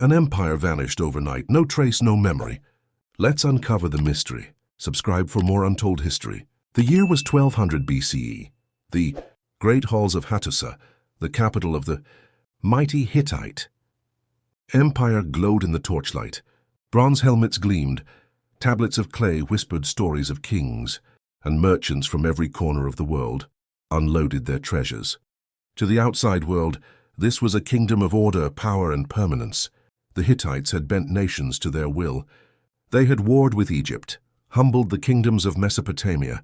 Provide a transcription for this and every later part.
An empire vanished overnight, no trace, no memory. Let's uncover the mystery. Subscribe for more untold history. The year was 1200 BCE. The Great Halls of Hattusa, the capital of the mighty Hittite Empire, glowed in the torchlight. Bronze helmets gleamed. Tablets of clay whispered stories of kings, and merchants from every corner of the world unloaded their treasures. To the outside world, this was a kingdom of order, power, and permanence. The Hittites had bent nations to their will. They had warred with Egypt, humbled the kingdoms of Mesopotamia,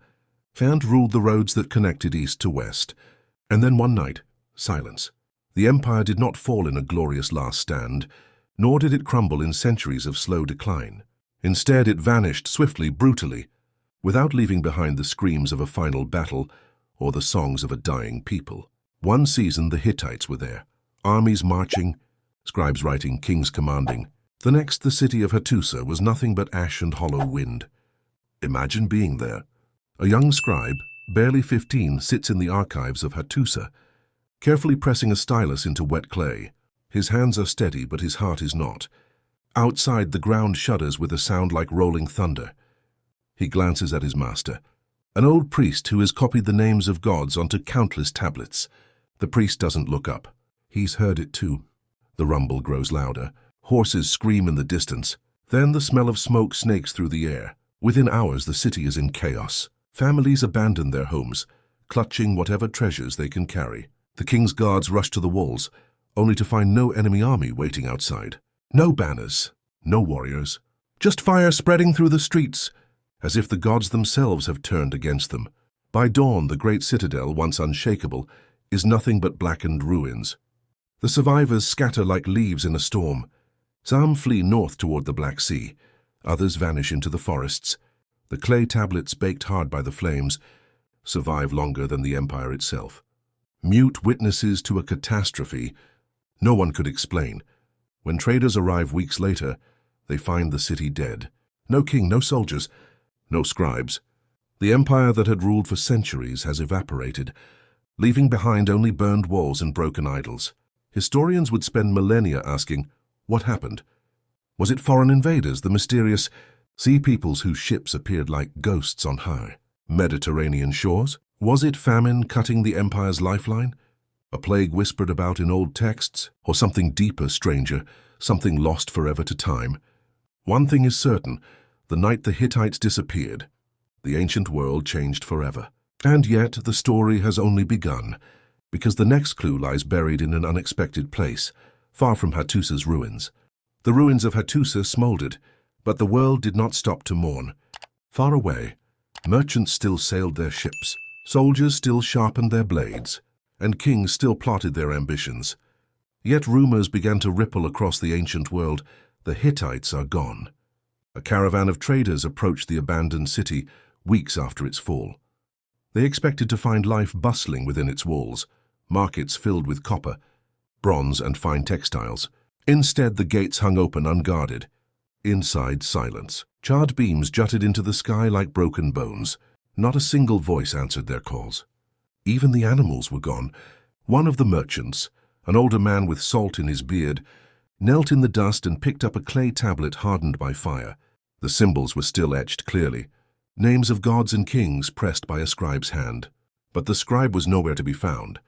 and ruled the roads that connected east to west. And then one night, silence. The empire did not fall in a glorious last stand, nor did it crumble in centuries of slow decline. Instead, it vanished swiftly, brutally, without leaving behind the screams of a final battle or the songs of a dying people. One season, the Hittites were there, armies marching, scribes writing, kings commanding. The next, the city of Hattusa was nothing but ash and hollow wind. Imagine being there. A young scribe, barely 15, sits in the archives of Hattusa, carefully pressing a stylus into wet clay. His hands are steady, but his heart is not. Outside, the ground shudders with a sound like rolling thunder. He glances at his master, an old priest who has copied the names of gods onto countless tablets. The priest doesn't look up. He's heard it too. The rumble grows louder. Horses scream in the distance. Then the smell of smoke snakes through the air. Within hours, the city is in chaos. Families abandon their homes, clutching whatever treasures they can carry. The king's guards rush to the walls, only to find no enemy army waiting outside. No banners, no warriors. Just fire spreading through the streets, as if the gods themselves have turned against them. By dawn, the great citadel, once unshakable, is nothing but blackened ruins. The survivors scatter like leaves in a storm. Some flee north toward the Black Sea. Others vanish into the forests. The clay tablets, baked hard by the flames, survive longer than the empire itself. Mute witnesses to a catastrophe no one could explain. When traders arrive weeks later, they find the city dead. No king, no soldiers, no scribes. The empire that had ruled for centuries has evaporated, leaving behind only burned walls and broken idols. Historians would spend millennia asking, what happened? Was it foreign invaders, the mysterious sea peoples whose ships appeared like ghosts on high Mediterranean shores? Was it famine cutting the empire's lifeline? A plague whispered about in old texts? Or something deeper, stranger, something lost forever to time? One thing is certain, the night the Hittites disappeared, the ancient world changed forever. And yet the story has only begun, because the next clue lies buried in an unexpected place, far from Hattusa's ruins. The ruins of Hattusa smoldered, but the world did not stop to mourn. Far away, merchants still sailed their ships, soldiers still sharpened their blades, and kings still plotted their ambitions. Yet rumors began to ripple across the ancient world. The Hittites are gone. A caravan of traders approached the abandoned city weeks after its fall. They expected to find life bustling within its walls, markets filled with copper, bronze, and fine textiles. Instead, the gates hung open unguarded. Inside, silence. Charred beams jutted into the sky like broken bones. Not a single voice answered their calls. Even the animals were gone. One of the merchants, an older man with salt in his beard, knelt in the dust and picked up a clay tablet hardened by fire. The symbols were still etched clearly, names of gods and kings pressed by a scribe's hand. But the scribe was nowhere to be found.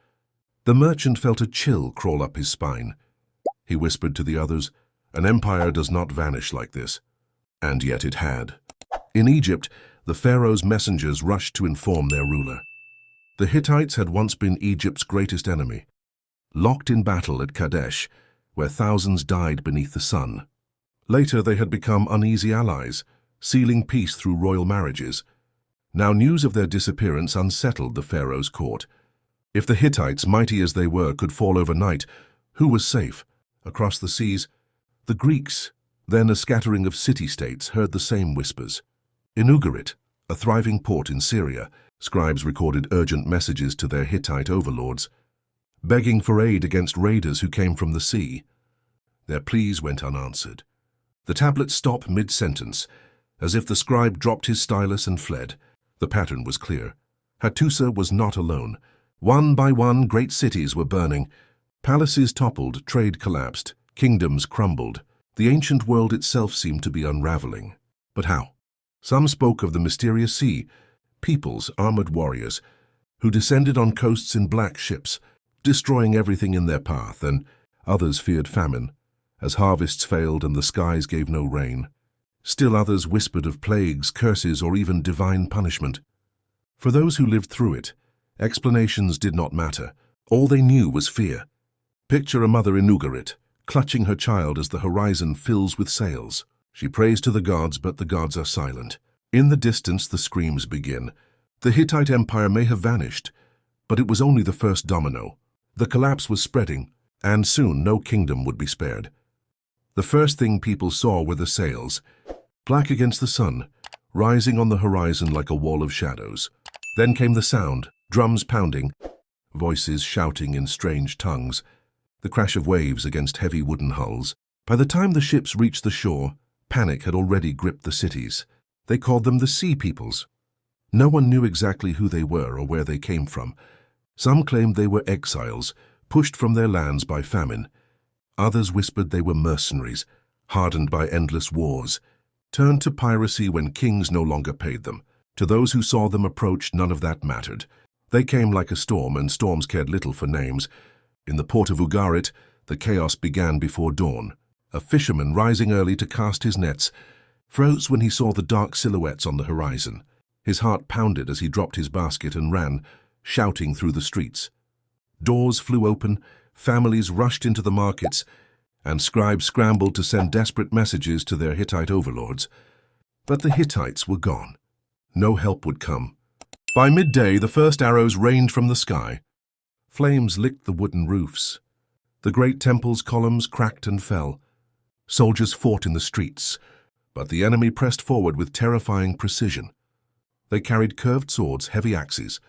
The merchant felt a chill crawl up his spine. He whispered to the others, "An empire does not vanish like this." And yet it had. In Egypt, the Pharaohs' messengers rushed to inform their ruler. The Hittites had once been Egypt's greatest enemy, locked in battle at Kadesh, where thousands died beneath the sun. Later, they had become uneasy allies, sealing peace through royal marriages. Now news of their disappearance unsettled the Pharaoh's court. If the Hittites, mighty as they were, could fall overnight, who was safe? Across the seas, the Greeks, then a scattering of city-states, heard the same whispers. In Ugarit, a thriving port in Syria, scribes recorded urgent messages to their Hittite overlords, begging for aid against raiders who came from the sea. Their pleas went unanswered. The tablets stopped mid-sentence, as if the scribe dropped his stylus and fled. The pattern was clear. Hattusa was not alone. One by one, great cities were burning. Palaces toppled, trade collapsed, Kingdoms crumbled. The ancient world itself seemed to be unraveling. But how? Some spoke of the mysterious sea, peoples, armored warriors, who descended on coasts in black ships, destroying everything in their path, and others feared famine, as harvests failed and the skies gave no rain. Still others whispered of plagues, curses, or even divine punishment. For those who lived through it, explanations did not matter. All they knew was fear. Picture a mother in Ugarit, clutching her child as the horizon fills with sails. She prays to the gods, but the gods are silent. In the distance, the screams begin. The Hittite Empire may have vanished, but it was only the first domino. The collapse was spreading, and soon no kingdom would be spared. The first thing people saw were the sails, black against the sun, rising on the horizon like a wall of shadows. Then came the sound, drums pounding, voices shouting in strange tongues, the crash of waves against heavy wooden hulls. By the time the ships reached the shore, panic had already gripped the cities. They called them the Sea Peoples. No one knew exactly who they were or where they came from. Some claimed they were exiles, pushed from their lands by famine. Others whispered they were mercenaries, hardened by endless wars, turned to piracy when kings no longer paid them. To those who saw them approach, none of that mattered. They came like a storm, and storms cared little for names. In the port of Ugarit, the chaos began before dawn. A fisherman, rising early to cast his nets, froze when he saw the dark silhouettes on the horizon. His heart pounded as he dropped his basket and ran, shouting through the streets. Doors flew open, families rushed into the markets, and scribes scrambled to send desperate messages to their Hittite overlords. But the Hittites were gone. No help would come. By midday, the first arrows rained from the sky. Flames licked the wooden roofs. The great temple's columns cracked and fell. Soldiers fought in the streets, but the enemy pressed forward with terrifying precision. They carried curved swords, heavy axes,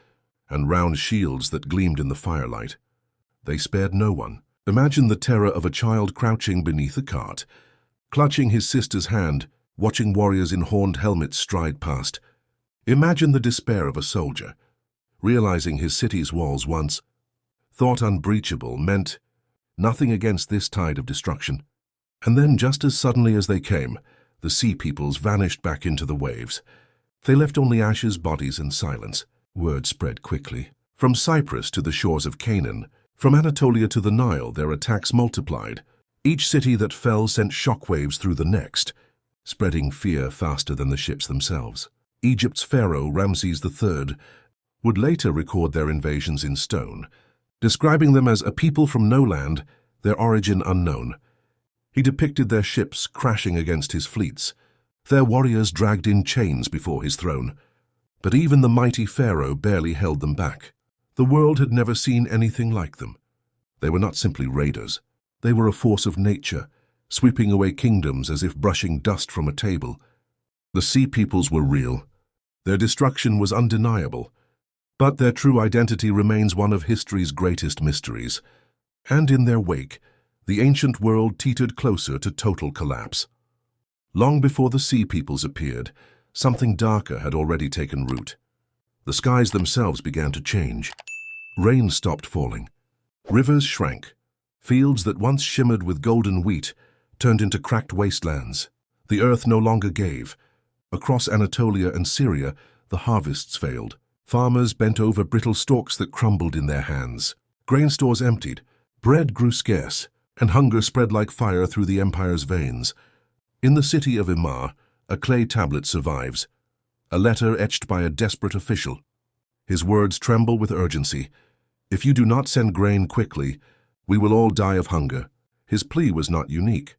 and round shields that gleamed in the firelight. They spared no one. Imagine the terror of a child crouching beneath a cart, clutching his sister's hand, watching warriors in horned helmets stride past. Imagine the despair of a soldier, realizing his city's walls once thought unbreachable meant nothing against this tide of destruction. And then, just as suddenly as they came, the Sea Peoples vanished back into the waves. They left only ashes, bodies, and silence. Word spread quickly. From Cyprus to the shores of Canaan, from Anatolia to the Nile, their attacks multiplied. Each city that fell sent shockwaves through the next, spreading fear faster than the ships themselves. Egypt's Pharaoh, Ramses III, would later record their invasions in stone, describing them as a people from no land, their origin unknown. He depicted their ships crashing against his fleets, their warriors dragged in chains before his throne. But even the mighty Pharaoh barely held them back. The world had never seen anything like them. They were not simply raiders. They were a force of nature, sweeping away kingdoms as if brushing dust from a table. The Sea Peoples were real. Their destruction was undeniable. But their true identity remains one of history's greatest mysteries. And in their wake, the ancient world teetered closer to total collapse. Long before the Sea Peoples appeared, something darker had already taken root. The skies themselves began to change. Rain stopped falling. Rivers shrank. Fields that once shimmered with golden wheat turned into cracked wastelands. The earth no longer gave. Across Anatolia and Syria, the harvests failed. Farmers bent over brittle stalks that crumbled in their hands. Grain stores emptied. Bread grew scarce, and hunger spread like fire through the empire's veins. In the city of Imar, a clay tablet survives, a letter etched by a desperate official. His words tremble with urgency. If you do not send grain quickly, we will all die of hunger. His plea was not unique.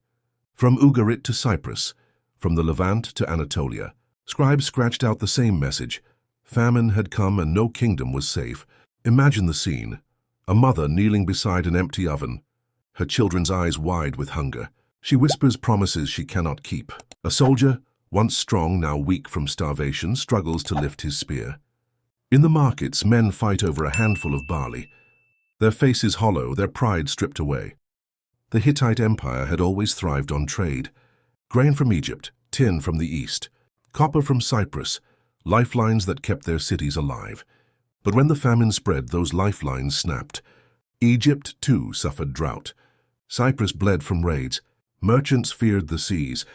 From Ugarit to Cyprus, from the Levant to Anatolia, scribes scratched out the same message. Famine had come and no kingdom was safe. Imagine the scene. A mother kneeling beside an empty oven, her children's eyes wide with hunger. She whispers promises she cannot keep. A soldier, once strong, now weak from starvation, struggles to lift his spear. In the markets, men fight over a handful of barley. Their faces hollow, their pride stripped away. The Hittite Empire had always thrived on trade. Grain from Egypt, tin from the east, copper from Cyprus, lifelines that kept their cities alive. But when the famine spread, those lifelines snapped. Egypt, too, suffered drought. Cyprus bled from raids. Merchants feared the seas.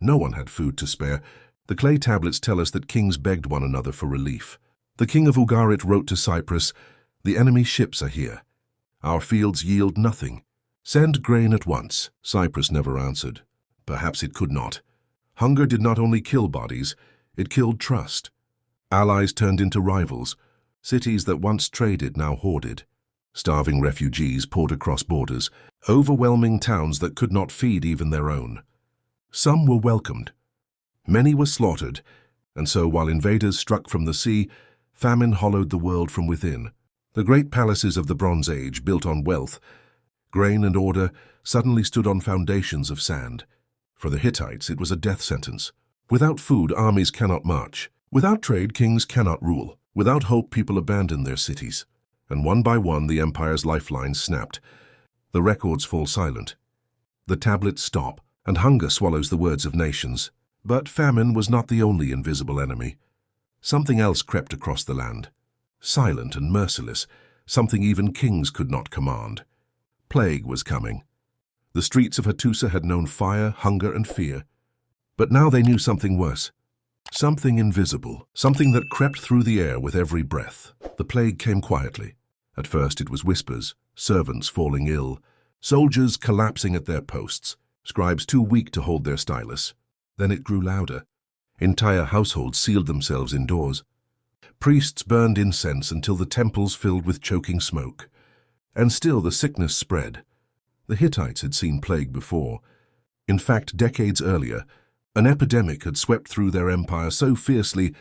No one had food to spare. The clay tablets tell us that kings begged one another for relief. The king of Ugarit wrote to Cyprus, "The enemy ships are here. Our fields yield nothing. Send grain at once." Cyprus never answered. Perhaps it could not. Hunger did not only kill bodies, it killed trust. Allies turned into rivals. Cities that once traded now hoarded. Starving refugees poured across borders, overwhelming towns that could not feed even their own. Some were welcomed. Many were slaughtered, and so while invaders struck from the sea, famine hollowed the world from within. The great palaces of the Bronze Age, built on wealth, grain and order, suddenly stood on foundations of sand. For the Hittites, it was a death sentence. Without food, armies cannot march. Without trade, kings cannot rule. Without hope, people abandon their cities. And one by one, the empire's lifelines snapped. The records fall silent. The tablets stop, and hunger swallows the words of nations. But famine was not the only invisible enemy. Something else crept across the land. Silent and merciless, something even kings could not command. Plague was coming. The streets of Hattusa had known fire, hunger, and fear. But now they knew something worse. Something invisible, something that crept through the air with every breath. The plague came quietly. At first it was whispers, servants falling ill, soldiers collapsing at their posts, scribes too weak to hold their stylus. Then it grew louder. Entire households sealed themselves indoors. Priests burned incense until the temples filled with choking smoke. And still the sickness spread. The Hittites had seen plague before. In fact, decades earlier, an epidemic had swept through their empire so fiercely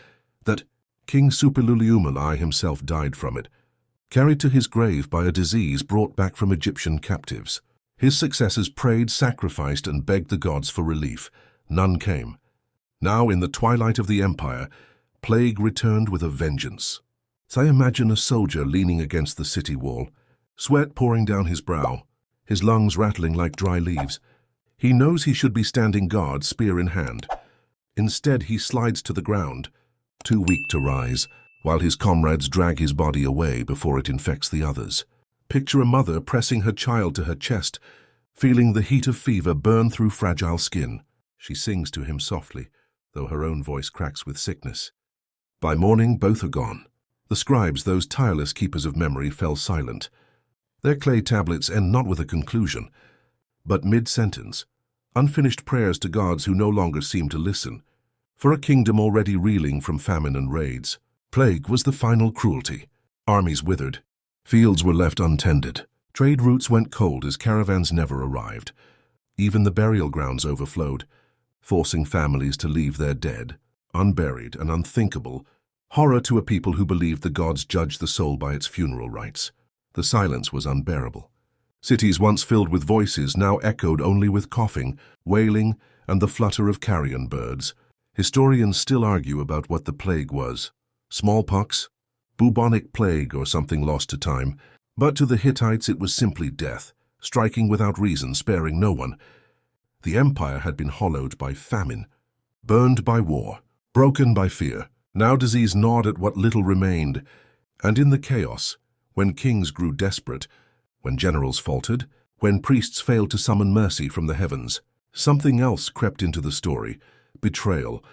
that King Suppiluliuma himself died from it, carried to his grave by a disease brought back from Egyptian captives. His successors prayed, sacrificed, and begged the gods for relief. None came. Now, in the twilight of the empire, plague returned with a vengeance. So I imagine a soldier leaning against the city wall, sweat pouring down his brow, his lungs rattling like dry leaves. He knows he should be standing guard, spear in hand. Instead, he slides to the ground, too weak to rise, while his comrades drag his body away before it infects the others. Picture a mother pressing her child to her chest, feeling the heat of fever burn through fragile skin. She sings to him softly, though her own voice cracks with sickness. By morning, both are gone. The scribes, those tireless keepers of memory, fell silent. Their clay tablets end not with a conclusion, but mid-sentence, unfinished prayers to gods who no longer seem to listen. For a kingdom already reeling from famine and raids, plague was the final cruelty. Armies withered. Fields were left untended. Trade routes went cold as caravans never arrived. Even the burial grounds overflowed, forcing families to leave their dead, unburied and unthinkable, horror to a people who believed the gods judged the soul by its funeral rites. The silence was unbearable. Cities once filled with voices now echoed only with coughing, wailing, and the flutter of carrion birds. Historians still argue about what the plague was. Smallpox, bubonic plague, or something lost to time. But to the Hittites it was simply death, striking without reason, sparing no one. The empire had been hollowed by famine, burned by war, broken by fear. Now disease gnawed at what little remained. And in the chaos, when kings grew desperate, when generals faltered, when priests failed to summon mercy from the heavens, something else crept into the story: betrayal.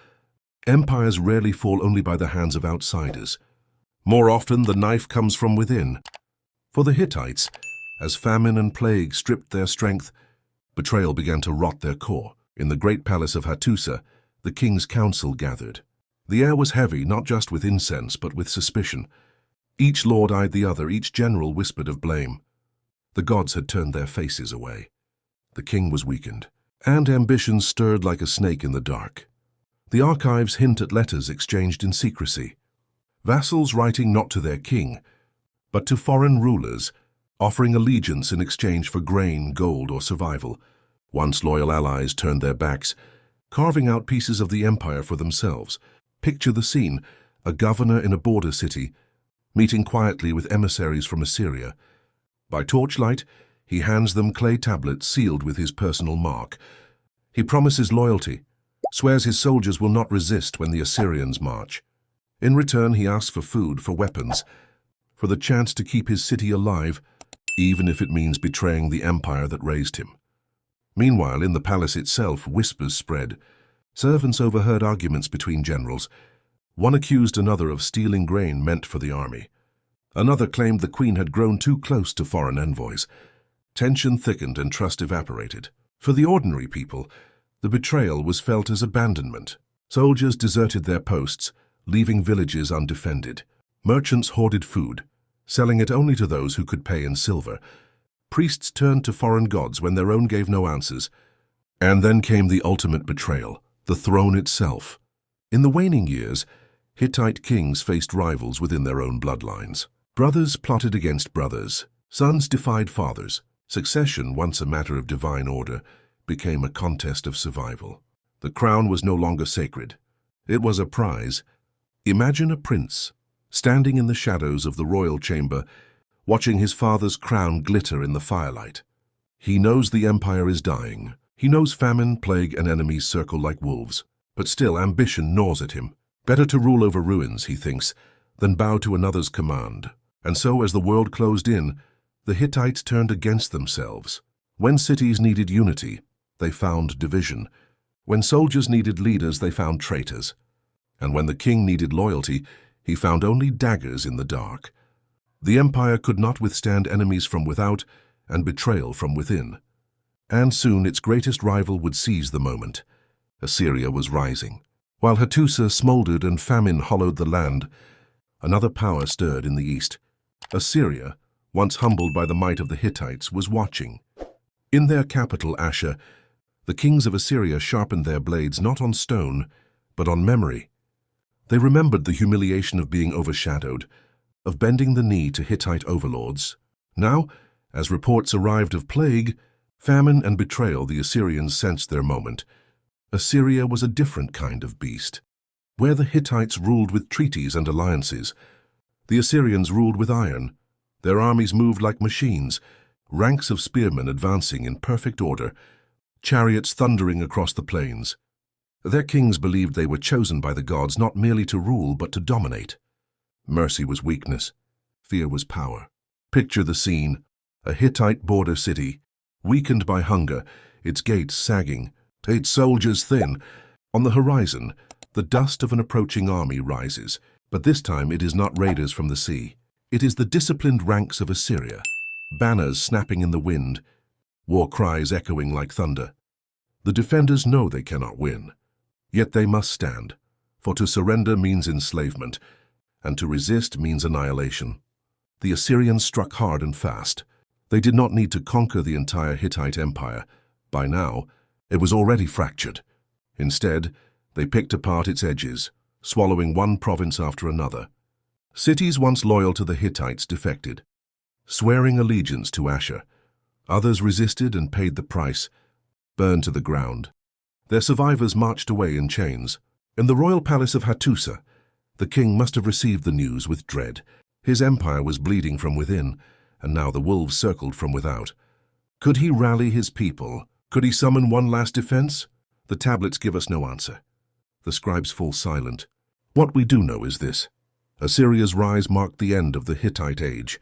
Empires rarely fall only by the hands of outsiders. More often, the knife comes from within. For the Hittites, as famine and plague stripped their strength, betrayal began to rot their core. In the great palace of Hattusa, the king's council gathered. The air was heavy, not just with incense, but with suspicion. Each lord eyed the other, each general whispered of blame. The gods had turned their faces away. The king was weakened, and ambition stirred like a snake in the dark. The archives hint at letters exchanged in secrecy. Vassals writing not to their king, but to foreign rulers, offering allegiance in exchange for grain, gold, or survival. Once loyal allies turned their backs, carving out pieces of the empire for themselves. Picture the scene: a governor in a border city, meeting quietly with emissaries from Assyria. By torchlight, he hands them clay tablets sealed with his personal mark. He promises loyalty, swears his soldiers will not resist when the Assyrians march. In return, he asks for food, for weapons, for the chance to keep his city alive. even if it means betraying the empire that raised him. Meanwhile, in the palace itself, whispers spread. Servants overheard arguments between generals. One accused another of stealing grain meant for the army. Another claimed the queen had grown too close to foreign envoys. Tension thickened and trust evaporated. For the ordinary people, the betrayal was felt as abandonment. Soldiers deserted their posts, leaving villages undefended. Merchants hoarded food, selling it only to those who could pay in silver. Priests turned to foreign gods when their own gave no answers. And then came the ultimate betrayal, the throne itself. In the waning years, Hittite kings faced rivals within their own bloodlines. Brothers plotted against brothers. Sons defied fathers. Succession, once a matter of divine order, became a contest of survival. The crown was no longer sacred. It was a prize. Imagine a prince, standing in the shadows of the royal chamber, watching his father's crown glitter in the firelight. He knows the empire is dying. He knows famine, plague, and enemies circle like wolves. But still, ambition gnaws at him. Better to rule over ruins, he thinks, than bow to another's command. And so, as the world closed in, the Hittites turned against themselves. When cities needed unity, they found division. When soldiers needed leaders, they found traitors. And when the king needed loyalty, he found only daggers in the dark. The empire could not withstand enemies from without and betrayal from within. And soon its greatest rival would seize the moment. Assyria was rising. While Hattusa smoldered and famine hollowed the land, another power stirred in the east. Assyria, once humbled by the might of the Hittites, was watching. In their capital, Ashur, the kings of Assyria sharpened their blades not on stone, but on memory. They remembered the humiliation of being overshadowed, of bending the knee to Hittite overlords. Now, as reports arrived of plague, famine, and betrayal, the Assyrians sensed their moment. Assyria was a different kind of beast. Where the Hittites ruled with treaties and alliances, the Assyrians ruled with iron. Their armies moved like machines, ranks of spearmen advancing in perfect order, chariots thundering across the plains. Their kings believed they were chosen by the gods not merely to rule but to dominate. Mercy was weakness, fear was power. Picture the scene, a Hittite border city, weakened by hunger, its gates sagging, its soldiers thin. On the horizon, the dust of an approaching army rises, but this time it is not raiders from the sea. It is the disciplined ranks of Assyria, banners snapping in the wind, war cries echoing like thunder. The defenders know they cannot win, yet they must stand, for to surrender means enslavement, and to resist means annihilation. The Assyrians struck hard and fast. They did not need to conquer the entire Hittite Empire. By now, it was already fractured. Instead, they picked apart its edges, swallowing one province after another. Cities once loyal to the Hittites defected, swearing allegiance to Ashur. Others resisted and paid the price, burned to the ground. Their survivors marched away in chains. In the royal palace of Hattusa, the king must have received the news with dread. His empire was bleeding from within, and now the wolves circled from without. Could he rally his people? Could he summon one last defense? The tablets give us no answer. The scribes fall silent. What we do know is this. Assyria's rise marked the end of the Hittite age.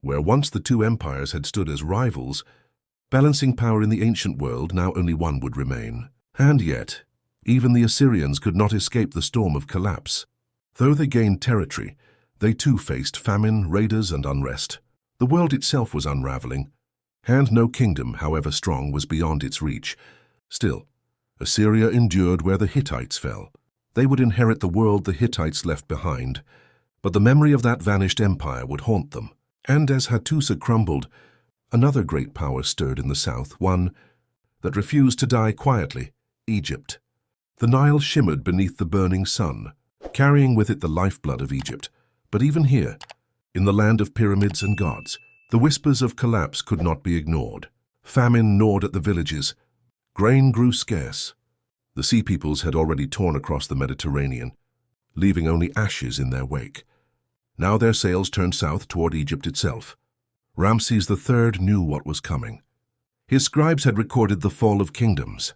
Where once the two empires had stood as rivals, balancing power in the ancient world, now only one would remain. And yet, even the Assyrians could not escape the storm of collapse. Though they gained territory, they too faced famine, raiders, and unrest. The world itself was unraveling, and no kingdom, however strong, was beyond its reach. Still, Assyria endured where the Hittites fell. They would inherit the world the Hittites left behind, but the memory of that vanished empire would haunt them. And as Hattusa crumbled, another great power stirred in the south, one that refused to die quietly, Egypt. The Nile shimmered beneath the burning sun, carrying with it the lifeblood of Egypt. But even here, in the land of pyramids and gods, the whispers of collapse could not be ignored. Famine gnawed at the villages. Grain grew scarce. The sea peoples had already torn across the Mediterranean, leaving only ashes in their wake. Now their sails turned south toward Egypt itself. Ramses III knew what was coming. His scribes had recorded the fall of kingdoms.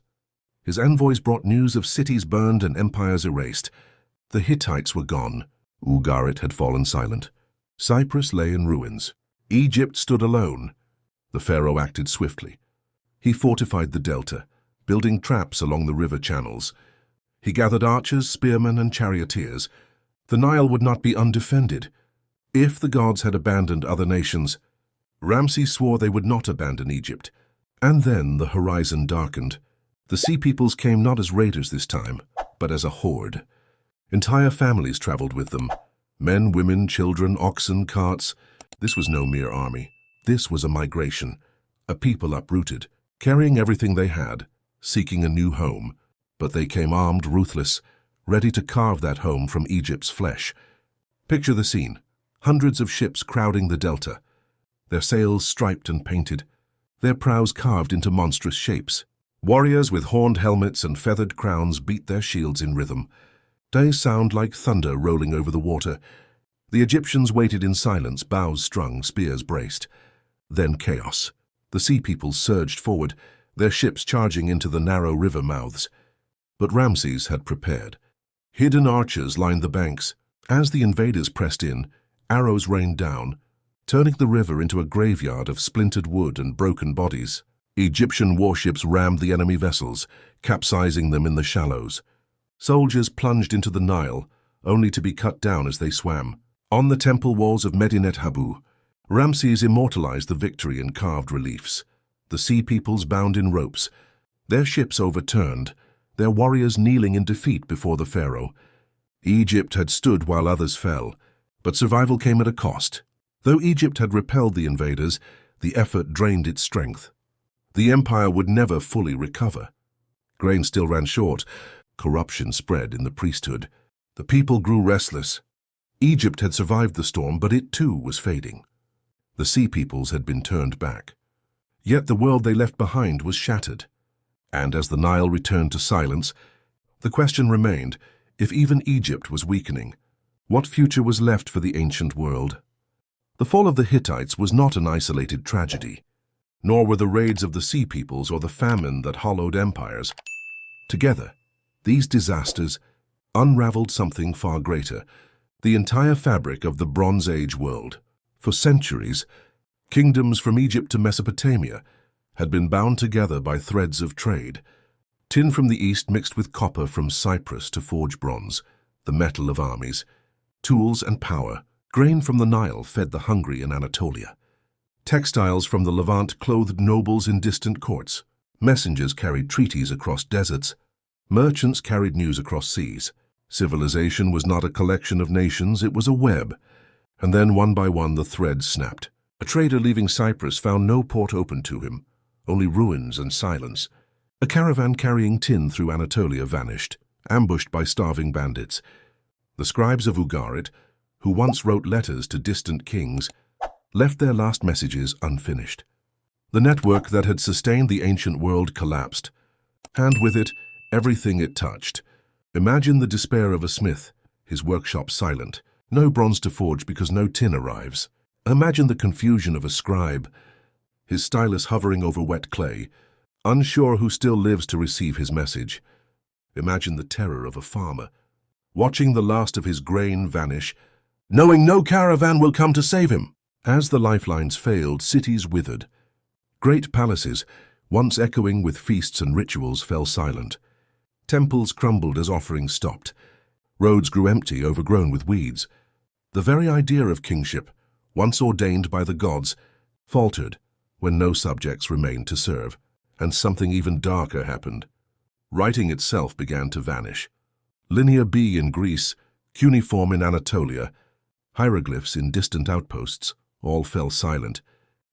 His envoys brought news of cities burned and empires erased. The Hittites were gone. Ugarit had fallen silent. Cyprus lay in ruins. Egypt stood alone. The pharaoh acted swiftly. He fortified the delta, building traps along the river channels. He gathered archers, spearmen, and charioteers. The Nile would not be undefended. If the gods had abandoned other nations, Ramses swore they would not abandon Egypt. And then the horizon darkened. The sea peoples came not as raiders this time, but as a horde. Entire families traveled with them. Men, women, children, oxen, carts. This was no mere army. This was a migration. A people uprooted, carrying everything they had, seeking a new home. But they came armed, ruthless, ready to carve that home from Egypt's flesh. Picture the scene. Hundreds of ships crowding the delta. Their sails striped and painted. Their prows carved into monstrous shapes. Warriors with horned helmets and feathered crowns beat their shields in rhythm. They sound like thunder rolling over the water. The Egyptians waited in silence, bows strung, spears braced. Then chaos. The sea peoples surged forward, their ships charging into the narrow river mouths. But Ramses had prepared. Hidden archers lined the banks. As the invaders pressed in, arrows rained down, turning the river into a graveyard of splintered wood and broken bodies. Egyptian warships rammed the enemy vessels, capsizing them in the shallows. Soldiers plunged into the Nile, only to be cut down as they swam. On the temple walls of Medinet Habu, Ramses immortalized the victory in carved reliefs. The sea peoples bound in ropes, their ships overturned, their warriors kneeling in defeat before the pharaoh. Egypt had stood while others fell, but survival came at a cost. Though Egypt had repelled the invaders, the effort drained its strength. The empire would never fully recover. Grain still ran short. Corruption spread in the priesthood. The people grew restless. Egypt had survived the storm, but it too was fading. The sea peoples had been turned back. Yet the world they left behind was shattered. And as the Nile returned to silence, the question remained, if even Egypt was weakening, what future was left for the ancient world? The fall of the Hittites was not an isolated tragedy, nor were the raids of the sea peoples or the famine that hollowed empires. Together, these disasters unraveled something far greater, the entire fabric of the Bronze Age world. For centuries, kingdoms from Egypt to Mesopotamia had been bound together by threads of trade. Tin from the east mixed with copper from Cyprus to forge bronze, the metal of armies, tools and power. Grain from the Nile fed the hungry in Anatolia. Textiles from the Levant clothed nobles in distant courts. Messengers carried treaties across deserts. Merchants carried news across seas. Civilization was not a collection of nations, it was a web. And then one by one the threads snapped. A trader leaving Cyprus found no port open to him, only ruins and silence. A caravan carrying tin through Anatolia vanished, ambushed by starving bandits. The scribes of Ugarit, who once wrote letters to distant kings, left their last messages unfinished. The network that had sustained the ancient world collapsed, and with it, everything it touched. Imagine the despair of a smith, his workshop silent, no bronze to forge because no tin arrives. Imagine the confusion of a scribe, his stylus hovering over wet clay, unsure who still lives to receive his message. Imagine the terror of a farmer, watching the last of his grain vanish, knowing no caravan will come to save him. As the lifelines failed, cities withered. Great palaces, once echoing with feasts and rituals, fell silent. Temples crumbled as offerings stopped. Roads grew empty, overgrown with weeds. The very idea of kingship, once ordained by the gods, faltered when no subjects remained to serve. And something even darker happened. Writing itself began to vanish. Linear B in Greece, cuneiform in Anatolia, hieroglyphs in distant outposts, all fell silent.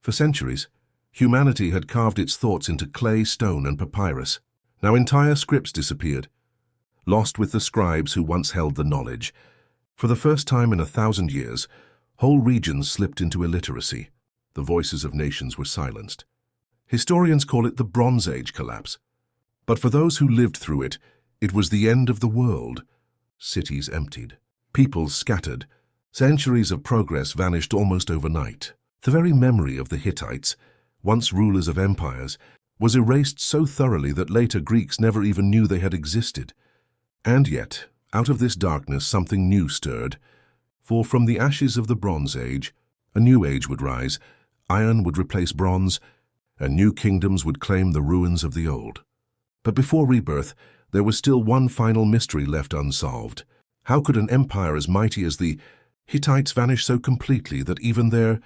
For centuries, humanity had carved its thoughts into clay, stone, and papyrus. Now entire scripts disappeared, lost with the scribes who once held the knowledge. For the first time in 1,000 years, whole regions slipped into illiteracy. The voices of nations were silenced. Historians call it the Bronze Age collapse. But for those who lived through it, it was the end of the world. Cities emptied, peoples scattered, centuries of progress vanished almost overnight. The very memory of the Hittites, once rulers of empires, was erased so thoroughly that later Greeks never even knew they had existed. And yet, out of this darkness something new stirred, for from the ashes of the Bronze Age, A new age would rise, iron would replace bronze, and new kingdoms would claim the ruins of the old. But before rebirth, there was still one final mystery left unsolved. How could an empire as mighty as the Hittites vanish so completely that even their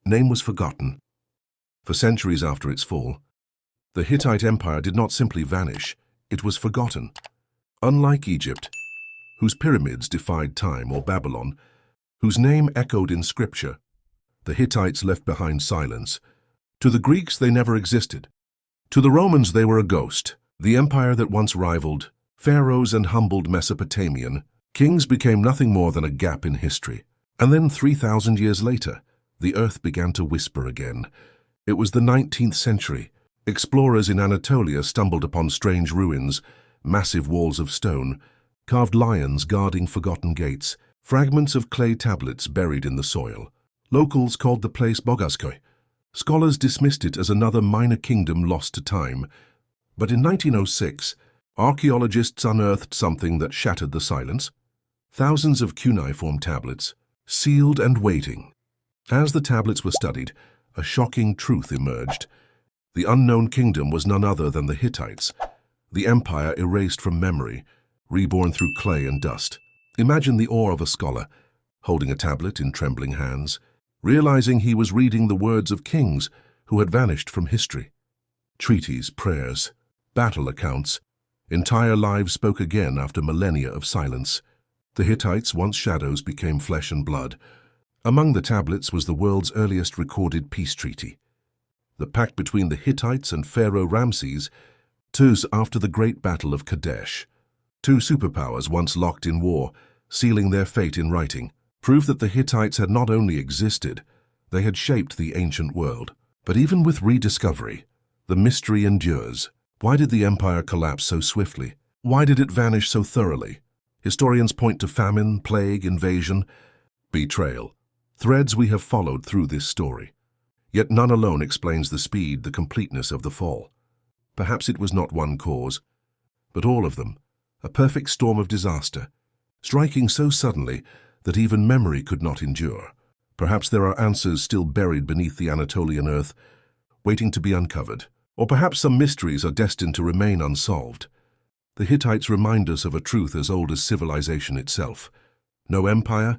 name was forgotten? For centuries after its fall, the Hittite Empire did not simply vanish, it was forgotten. Unlike Egypt, whose pyramids defied time, or Babylon, whose name echoed in scripture, the Hittites left behind silence. To the Greeks, they never existed. To the Romans, they were a ghost. The empire that once rivaled Pharaohs and humbled Mesopotamian kings became nothing more than a gap in history. And then 3,000 years later, the earth began to whisper again. It was the 19th century. Explorers in Anatolia stumbled upon strange ruins, massive walls of stone, carved lions guarding forgotten gates, fragments of clay tablets buried in the soil. Locals called the place Bogaskoy. Scholars dismissed it as another minor kingdom lost to time. But in 1906, archaeologists unearthed something that shattered the silence. Thousands of cuneiform tablets, sealed and waiting. As the tablets were studied, a shocking truth emerged. The unknown kingdom was none other than the Hittites, the empire erased from memory, reborn through clay and dust. Imagine the awe of a scholar, holding a tablet in trembling hands, realizing he was reading the words of kings who had vanished from history. Treaties, prayers, battle accounts, entire lives spoke again after millennia of silence. The Hittites, once shadows, became flesh and blood. Among the tablets was the world's earliest recorded peace treaty. The pact between the Hittites and Pharaoh Ramses, after the Great Battle of Kadesh. Two superpowers once locked in war, sealing their fate in writing, proved that the Hittites had not only existed, they had shaped the ancient world. But even with rediscovery, the mystery endures. Why did the empire collapse so swiftly? Why did it vanish so thoroughly? Historians point to famine, plague, invasion, betrayal. Threads we have followed through this story. Yet none alone explains the speed, the completeness of the fall. Perhaps it was not one cause, but all of them, a perfect storm of disaster, striking so suddenly that even memory could not endure. Perhaps there are answers still buried beneath the Anatolian earth, waiting to be uncovered. Or perhaps some mysteries are destined to remain unsolved. The Hittites remind us of a truth as old as civilization itself. No empire,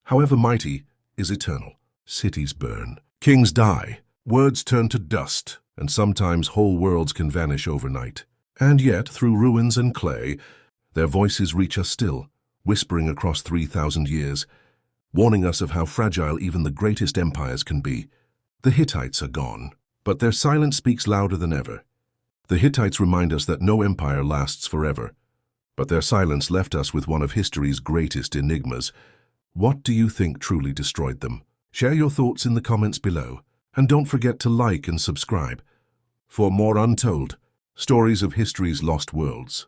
however mighty, is eternal. Cities burn, kings die, words turn to dust, and sometimes whole worlds can vanish overnight. And yet, through ruins and clay, their voices reach us still, whispering across 3,000 years, warning us of how fragile even the greatest empires can be. The Hittites are gone, but their silence speaks louder than ever. The Hittites remind us that no empire lasts forever, but their silence left us with one of history's greatest enigmas. What do you think truly destroyed them? Share your thoughts in the comments below, and don't forget to like and subscribe for more untold stories of history's lost worlds.